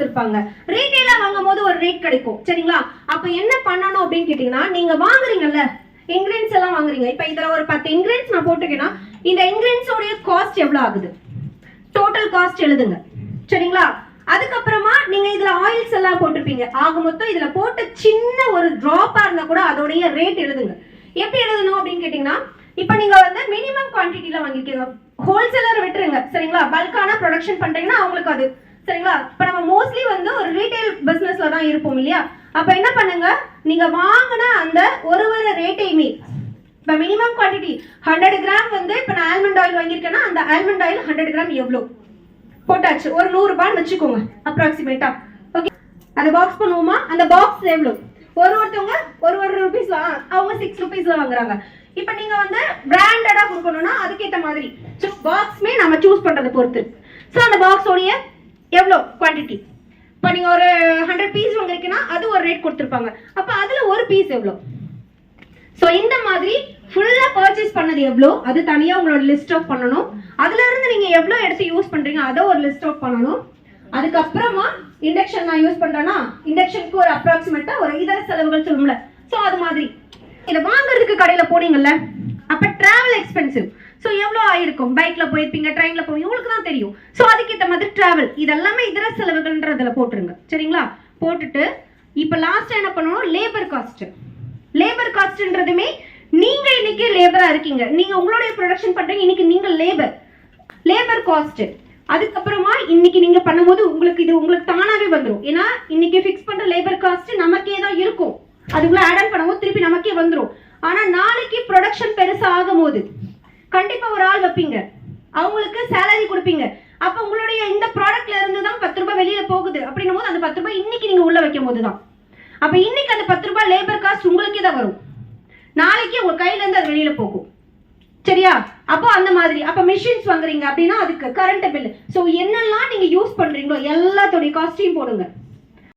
கொடுத்துருப்பாங்க. ரீட்டைலா வாங்கும் போது ஒரு ரேட் கிடைக்கும். சரிங்களா? அப்ப என்ன பண்ணணும் அப்படின்னு கேட்டீங்கன்னா, நீங்க வாங்குறீங்கல்ல இன்கிரியன்ஸ் எல்லாம் வாங்குறீங்க. இப்ப இதுல ஒரு 10 இன்கிரியன்ஸ் நான் போட்டுக்கேன்னா இந்த இன்கிரியன்ஸ் உடைய காஸ்ட் எவ்வளவு ஆகுது, டோட்டல் காஸ்ட் எழுதுங்க. சரிங்களா? அதுக்கப்புறமா நீங்க இதுல ஆயில்ஸ் எல்லாம் போட்டிருப்பீங்க. ஆக மொத்தம் இதுல போட்ட சின்ன ஒரு டிராப்பா இருந்தா கூட அதோடைய ரேட் எழுதுங்க. எப்படி எழுதணும் அப்படின்னு கேட்டீங்கன்னா, இப்ப நீங்க வந்து மினிமம் குவான்டிட்டில வாங்கிருக்கீங்க, ஹோல்சேலர் விட்டுருங்க. சரிங்களா? பல்கான ப்ரொடக்ஷன் பண்றீங்கன்னா அவங்களுக்கு அது. சரிங்களா? இப்ப நம்ம மோஸ்ட்லி வந்து ஒரு ரீட்டைல் பிசினஸ்ல தான் இருப்போம் இல்லையா? அப்ப என்ன பண்ணுங்க, நீங்க வாங்கின அந்த ஒரு ரேட்டையுமே இப்ப மினிமம் குவான்டிட்டி 100 கிராம் வந்து இப்ப நான் ஆல்மண்ட் ஆயில் வாங்கியிருக்கேன்னா அந்த ஆல்மண்ட் ஆயில் 100 கிராம் எவ்வளவு போட்டாச்சு, ஒரு 100 ரூபாய் வச்சுக்கோங்க அப்ராக்சிமேட்டா. ஓகே, அந்த பாக்ஸ் பண்ணுவோமா? அந்த பாக்ஸ் எவ்வளவு, ஒருத்தவங்க ஒரு ரூபீஸ், அவங்க 6 ரூபீஸ்ல வாங்குறாங்க. இப்ப நீங்க வந்து பிராண்டடா கொடுக்கணும்னா அதுக்கேற்ற மாதிரி பாக்ஸ்மே நம்ம சூஸ் பண்றதை பொறுத்து. ஸோ அந்த பாக்ஸோடைய எவ்வளோ குவான்டிட்டி, இப்போ நீங்க ஒரு 100 பீஸ் வாங்குறீங்கன்னா அது ஒரு ரேட் கொடுத்துருப்பாங்க. அப்ப அதுல ஒரு பீஸ் எவ்வளோ. ஸோ இந்த மாதிரி ஃபுல்லா பர்ச்சேஸ் பண்ணது எவ்வளோ அது தனியா உங்களோட லிஸ்ட் ஆஃப் பண்ணணும். அதுல இருந்து நீங்க எவ்வளோ எடுத்து யூஸ் பண்றீங்க அதை ஒரு லிஸ்ட் ஆஃப் பண்ணணும். அதுக்கப்புறமா இண்டக்ஷன் நான் யூஸ் பண்றேன்னா இண்டக்ஷனுக்கு ஒரு அப்ராக்சிமேட்டா ஒரு இதர செலவுகள் சொல்லும்ல, ஸோ அது மாதிரி. இதை வாங்குறதுக்கு கடையில போனீங்கல்ல, அப்ப டிராவல் எக்ஸ்பென்சிவ். ஸோ எவ்வளோ ஆயிருக்கும், பைக்ல போயிருப்பீங்க, ட்ரெயின்ல போவீங்க, உங்களுக்கு தான் தெரியும். ஸோ அதுக்கேற்ற மாதிரி டிராவல் இதெல்லாமே இதர செலவுகள்ன்றதுல போட்டுருங்க. சரிங்களா? போட்டுட்டு இப்ப லாஸ்ட் என்ன பண்ணணும், லேபர் காஸ்ட். லேபர் காஸ்ட்ன்றதுமே நீங்க இன்னைக்கு லேபரா இருக்கீங்க, நீங்க உங்களுடைய ப்ரொடக்ஷன் பண்றீங்க, இன்னைக்கு நீங்க லேபர் காஸ்ட். அதுக்கப்புறமா இன்னைக்கு நீங்க பண்ணும்போது உங்களுக்கு இது உங்களுக்கு தானாவே வந்துடும். ஏன்னா இன்னைக்கு ஃபிக்ஸ் பண்ற லேபர் காஸ்ட் நமக்கே தான் இருக்கும், அதுக்குள்ள ஆட் ஆன் பண்ணும்போது திருப்பி நமக்கே வந்துடும். ஆனா நாளைக்கு ப்ரொடக்ஷன் பெருசா ஆகும் போது கண்டிப்பா ஒரு ஆள் வைப்பீங்க, அவங்களுக்கு சேலரி கொடுப்பீங்க. அப்ப உங்களுடைய இந்த ப்ராடக்ட்ல இருந்து தான் 10 ரூபாய் வெளியில போகுது அப்படின்னும் போது அந்த 10 ரூபாய் இன்னைக்கு நீங்க உள்ள வைக்கும் போதுதான். அப்ப இன்னைக்கு அந்த 10 ரூபாய் லேபர் காஸ்ட் உங்களுக்கே தான் வரும், நாளைக்கு உங்க கையில இருந்து அது வெளியில போகும். சரியா? அப்போ அந்த மாதிரி. அப்ப மிஷின்ஸ் வாங்குறீங்க அப்படின்னா அதுக்கு கரண்ட் பில். ஸோ என்னெல்லாம் நீங்க யூஸ் பண்றீங்களோ எல்லாத்தோடைய காஸ்டையும் போடுங்க.